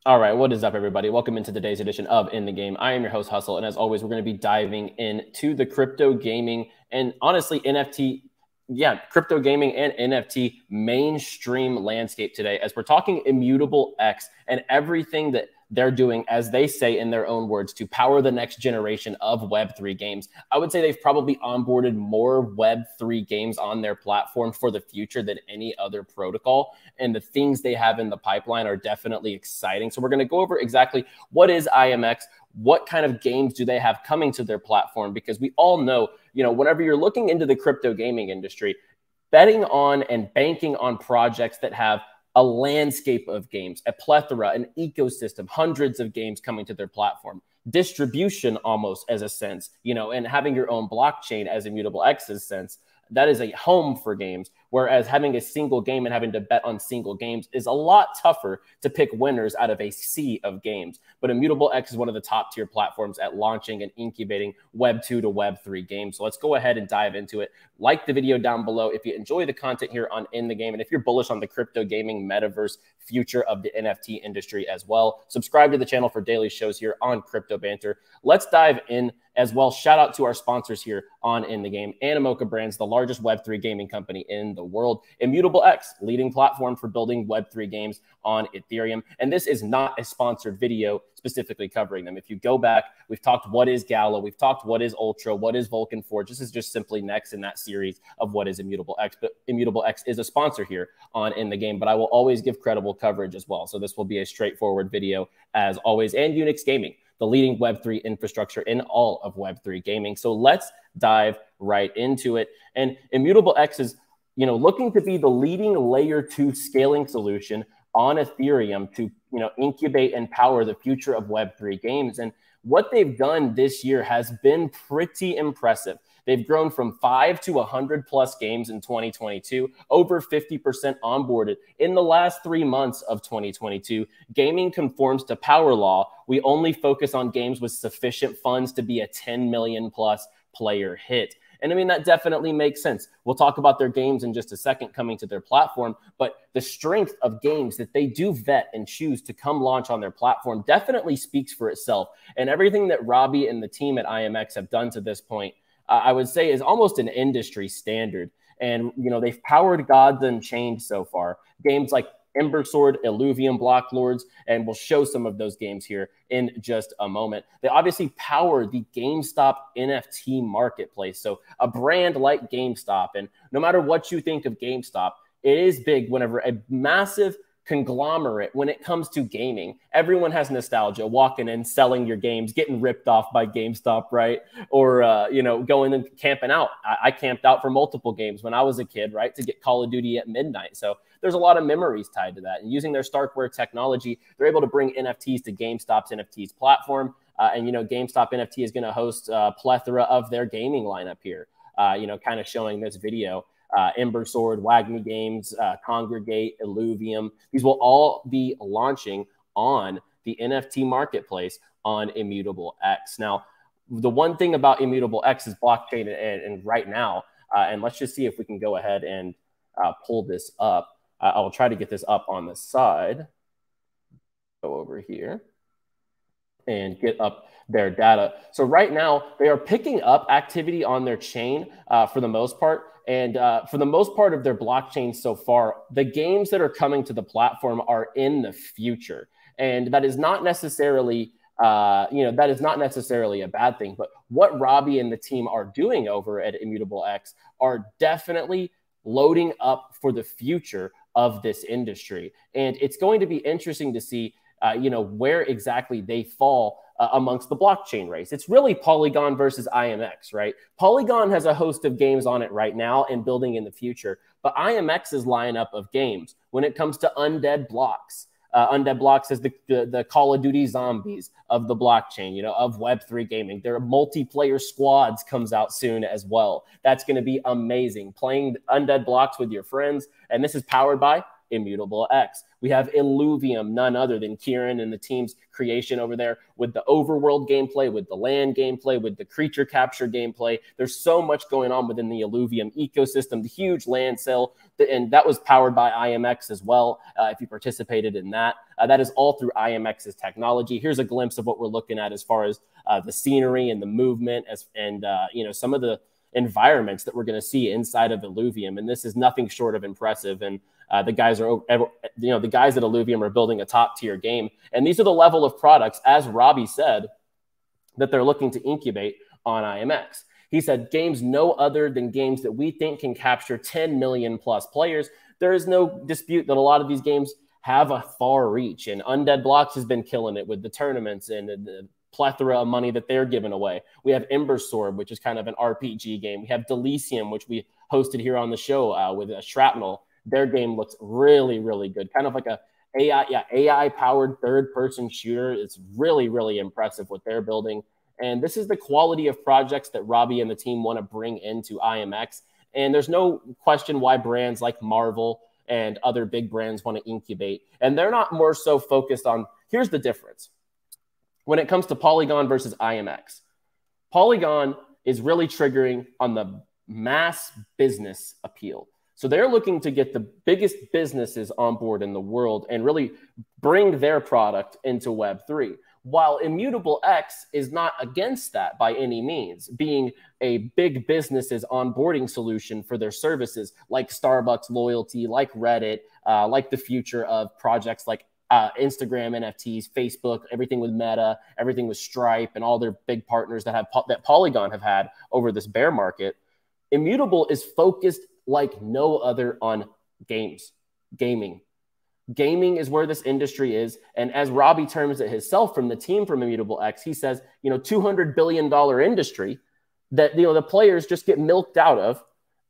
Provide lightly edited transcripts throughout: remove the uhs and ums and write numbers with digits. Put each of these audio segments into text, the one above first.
All right, what is up, everybody? Welcome into today's edition of In the Game. I am your host, Hustle, and as always, we're going to be diving into the crypto gaming and honestly crypto gaming and NFT mainstream landscape today as we're talking Immutable X and everything that they're doing, as they say in their own words, to power the next generation of Web3 games. I would say they've probably onboarded more Web3 games on their platform for the future than any other protocol. And the things they have in the pipeline are definitely exciting. So we're going to go over exactly what is IMX, what kind of games do they have coming to their platform? Because we all know, whenever you're looking into the crypto gaming industry, betting on and banking on projects that have a landscape of games, a plethora, an ecosystem, hundreds of games coming to their platform, distribution almost as a sense, and having your own blockchain as Immutable X's sense, that is a home for games. Whereas having a single game and having to bet on single games is a lot tougher to pick winners out of a sea of games. But Immutable X is one of the top tier platforms at launching and incubating Web 2 to Web 3 games. So let's go ahead and dive into it. Like the video down below if you enjoy the content here on In the Game. And if you're bullish on the crypto gaming metaverse future of the NFT industry as well, subscribe to the channel for daily shows here on Crypto Banter. Let's dive in as well. Shout out to our sponsors here on In the Game. Animoca Brands, the largest Web3 gaming company in the world. Immutable X, leading platform for building Web3 games on Ethereum. And this is not a sponsored video specifically covering them. If you go back, we've talked what is Gala, we've talked what is Ultra, what is Vulcan Forge. This is just simply next in that series of what is Immutable X. But Immutable X is a sponsor here on In the Game, but I will always give credible coverage as well. So this will be a straightforward video as always. And Unix Gaming, the leading Web3 infrastructure in all of Web3 gaming. So let's dive right into it. And Immutable X is, looking to be the leading layer 2 scaling solution on Ethereum to, incubate and power the future of Web3 games. And what they've done this year has been pretty impressive. They've grown from 5 to 100 plus games in 2022, over 50% onboarded in the last 3 months of 2022. Gaming conforms to power law. We only focus on games with sufficient funds to be a 10 million plus player hit. And I mean, that definitely makes sense. We'll talk about their games in just a second coming to their platform, but the strength of games that they do vet and choose to come launch on their platform definitely speaks for itself. And everything that Robbie and the team at IMX have done to this point, I would say is almost an industry standard. And, they've powered Gods Unchained so far. Games like Ember Sword, Illuvium, Block Lords, and we'll show some of those games here in just a moment. They obviously power the GameStop NFT marketplace. So a brand like GameStop, and no matter what you think of GameStop, it is big whenever a massive conglomerate when it comes to gaming. Everyone has nostalgia walking in, selling your games, getting ripped off by GameStop, right? Or, going and camping out. I camped out for multiple games when I was a kid, right? To get Call of Duty at midnight. So there's a lot of memories tied to that. And using their Starkware technology, they're able to bring NFTs to GameStop's NFTs platform. And GameStop NFT is going to host a plethora of their gaming lineup here, kind of showing this video. Ember Sword, Wagme Games, Congregate, Illuvium. These will all be launching on the NFT marketplace on Immutable X. Now, the one thing about Immutable X is blockchain, and right now, and let's just see if we can go ahead and pull this up. I'll try to get this up on the side. Go over here and get up their data. So right now, they are picking up activity on their chain for the most part. And for the most part of their blockchain so far, the games that are coming to the platform are in the future. And that is not necessarily, that is not necessarily a bad thing. But what Robbie and the team are doing over at Immutable X are definitely loading up for the future of this industry. And it's going to be interesting to see, where exactly they fall amongst the blockchain race. It's really Polygon versus IMX, right? Polygon has a host of games on it right now and building in the future, but IMX's lineup of games, when it comes to Undead Blocks, Undead Blocks is the Call of Duty zombies of the blockchain, of Web3 gaming. Their multiplayer squads comes out soon as well. That's going to be amazing. Playing Undead Blocks with your friends, and this is powered by Immutable X. We have Illuvium, none other than Kieran and the team's creation over there with the overworld gameplay, with the land gameplay, with the creature capture gameplay. There's so much going on within the Illuvium ecosystem, the huge land sale, and that was powered by IMX as well, if you participated in that. That is all through IMX's technology. Here's a glimpse of what we're looking at as far as the scenery and the movement and some of the environments that we're going to see inside of Illuvium. And this is nothing short of impressive. And the guys at Illuvium are building a top tier game. And these are the level of products, as Robbie said, that they're looking to incubate on IMX. He said, games no other than games that we think can capture 10 million plus players. There is no dispute that a lot of these games have a far reach, and Undead Blocks has been killing it with the tournaments and the plethora of money that they're giving away. We have Ember Sword, which is kind of an RPG game. We have Delicium, which we hosted here on the show with Shrapnel. Their game looks really, really good. Kind of like a AI-powered third-person shooter. It's really, really impressive what they're building. And this is the quality of projects that Robbie and the team want to bring into IMX. And there's no question why brands like Marvel and other big brands want to incubate. And they're not more so focused on, here's the difference. When it comes to Polygon versus IMX, Polygon is really triggering on the mass business appeal. So they're looking to get the biggest businesses on board in the world and really bring their product into Web3. While Immutable X is not against that by any means, being a big business's onboarding solution for their services like Starbucks loyalty, like Reddit, like the future of projects like Instagram, NFTs, Facebook, everything with Meta, everything with Stripe, and all their big partners that Polygon have had over this bear market. Immutable is focused like no other on gaming. Gaming is where this industry is. And as Robbie terms it himself from the team from Immutable X, he says, $200 billion industry that, the players just get milked out of.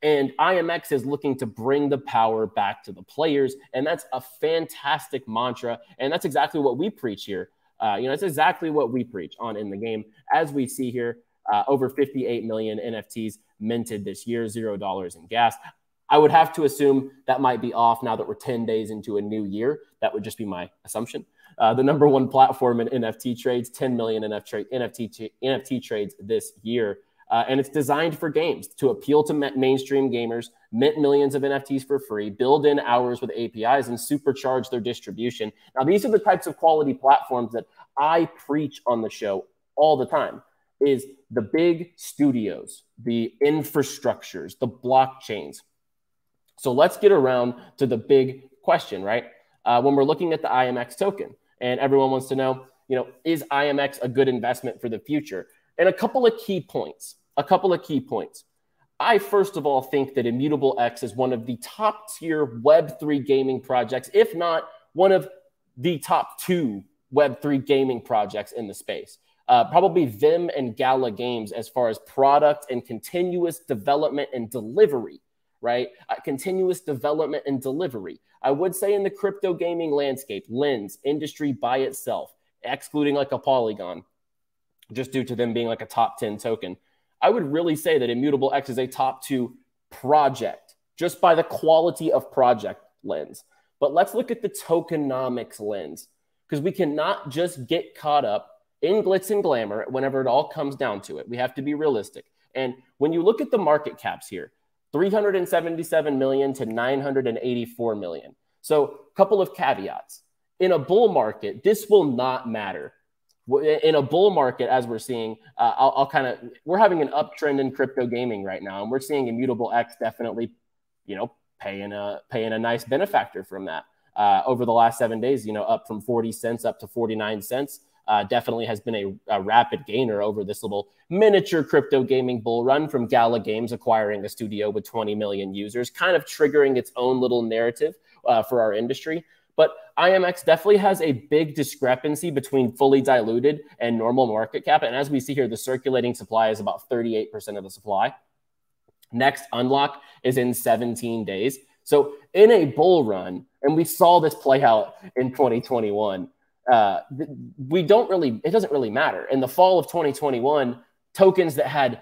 And IMX is looking to bring the power back to the players. And that's a fantastic mantra. And that's exactly what we preach here. It's exactly what we preach on In the Game. As we see here, over 58 million NFTs minted this year, $0 in gas. I would have to assume that might be off now that we're 10 days into a new year. That would just be my assumption. The number one platform in NFT trades, 10 million NFT trades this year. And it's designed for games to appeal to mainstream gamers, mint millions of NFTs for free, build in hours with APIs, and supercharge their distribution. Now, these are the types of quality platforms that I preach on the show all the time, is the big studios, the infrastructures, the blockchains. So let's get around to the big question, right? When we're looking at the IMX token, and everyone wants to know, is IMX a good investment for the future? And a couple of key points. I, first of all, think that Immutable X is one of the top tier Web3 gaming projects, if not one of the top 2 Web3 gaming projects in the space. Probably Vim and Gala Games as far as product and continuous development and delivery, right? Continuous development and delivery. I would say in the crypto gaming landscape, lens, industry by itself, excluding like a Polygon, just due to them being like a top 10 token, I would really say that Immutable X is a top 2 project, just by the quality of project lens. But let's look at the tokenomics lens, because we cannot just get caught up in glitz and glamour whenever it all comes down to it. We have to be realistic. And when you look at the market caps here, 377 million to 984 million. So a couple of caveats. In a bull market, this will not matter. In a bull market, as we're seeing, we're having an uptrend in crypto gaming right now, and we're seeing Immutable X definitely, paying a nice benefactor from that. Over the last 7 days, up from 40 cents up to 49 cents. Definitely has been a rapid gainer over this little miniature crypto gaming bull run from Gala Games acquiring a studio with 20 million users, kind of triggering its own little narrative for our industry. But IMX definitely has a big discrepancy between fully diluted and normal market cap. And as we see here, the circulating supply is about 38% of the supply. Next unlock is in 17 days. So in a bull run, and we saw this play out in 2021, it doesn't really matter. In the fall of 2021, tokens that had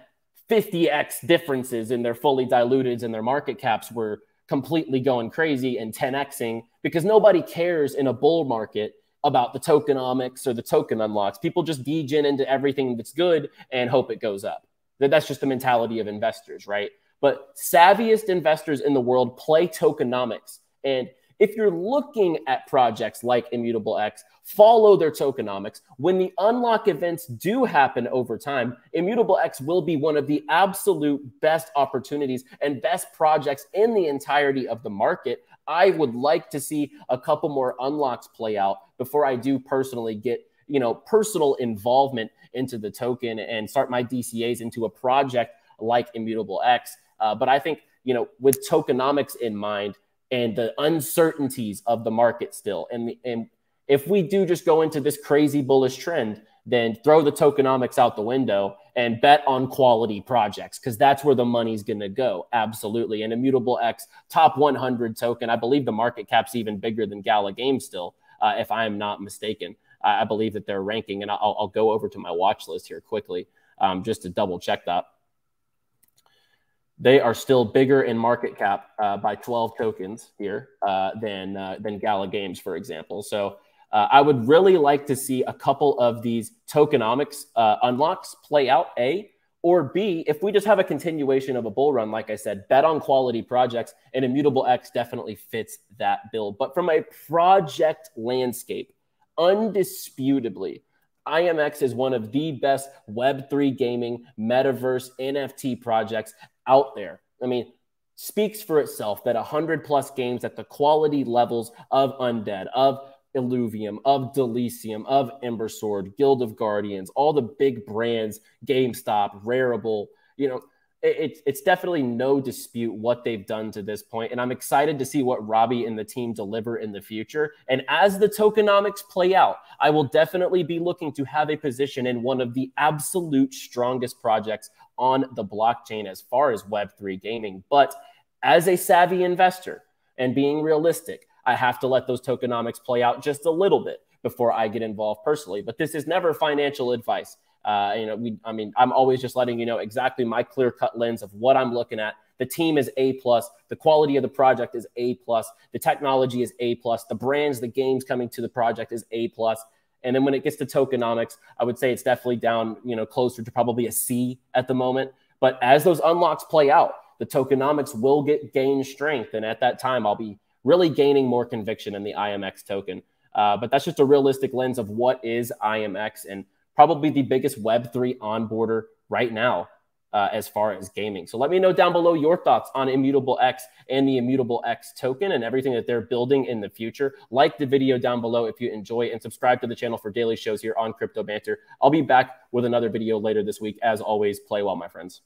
50x differences in their fully diluteds and their market caps were completely going crazy and 10xing, because nobody cares in a bull market about the tokenomics or the token unlocks. People just degen into everything that's good and hope it goes up. That's just the mentality of investors, right? But savviest investors in the world play tokenomics. And if you're looking at projects like Immutable X, follow their tokenomics. When the unlock events do happen over time, Immutable X will be one of the absolute best opportunities and best projects in the entirety of the market. I would like to see a couple more unlocks play out before I do personally get, personal involvement into the token and start my DCAs into a project like Immutable X. But I think, with tokenomics in mind, and the uncertainties of the market still. And if we do just go into this crazy bullish trend, then throw the tokenomics out the window and bet on quality projects, because that's where the money's going to go. Absolutely. And Immutable X, top 100 token. I believe the market cap's even bigger than Gala Games still, if I am not mistaken. I believe that they're ranking, and I'll go over to my watch list here quickly just to double check that. They are still bigger in market cap by 12 tokens here than Gala Games, for example. So I would really like to see a couple of these tokenomics unlocks play out, A, or B, if we just have a continuation of a bull run, like I said, bet on quality projects, and Immutable X definitely fits that bill. But from a project landscape, undisputably, IMX is one of the best Web3 gaming, metaverse, NFT projects out there. I mean, speaks for itself that 100+ games at the quality levels of Undead, of Illuvium, of Delicium, of Embersword, Guild of Guardians, all the big brands, GameStop, Rarible, it's definitely no dispute what they've done to this point. And I'm excited to see what Robbie and the team deliver in the future. And as the tokenomics play out, I will definitely be looking to have a position in one of the absolute strongest projects on the blockchain as far as Web3 gaming. But as a savvy investor and being realistic, I have to let those tokenomics play out just a little bit before I get involved personally. But this is never financial advice. I'm always just letting you know exactly my clear-cut lens of what I'm looking at. The team is A+, the quality of the project is A+, the technology is A+, the brands, the games coming to the project is A+. And then when it gets to tokenomics, I would say it's definitely down, closer to probably a C at the moment. But as those unlocks play out, the tokenomics will gain strength. And at that time, I'll be really gaining more conviction in the IMX token. But that's just a realistic lens of what is IMX, and probably the biggest Web3 onboarder right now as far as gaming. So let me know down below your thoughts on Immutable X and the Immutable X token and everything that they're building in the future. Like the video down below if you enjoy, and subscribe to the channel for daily shows here on Crypto Banter. I'll be back with another video later this week. As always, play well, my friends.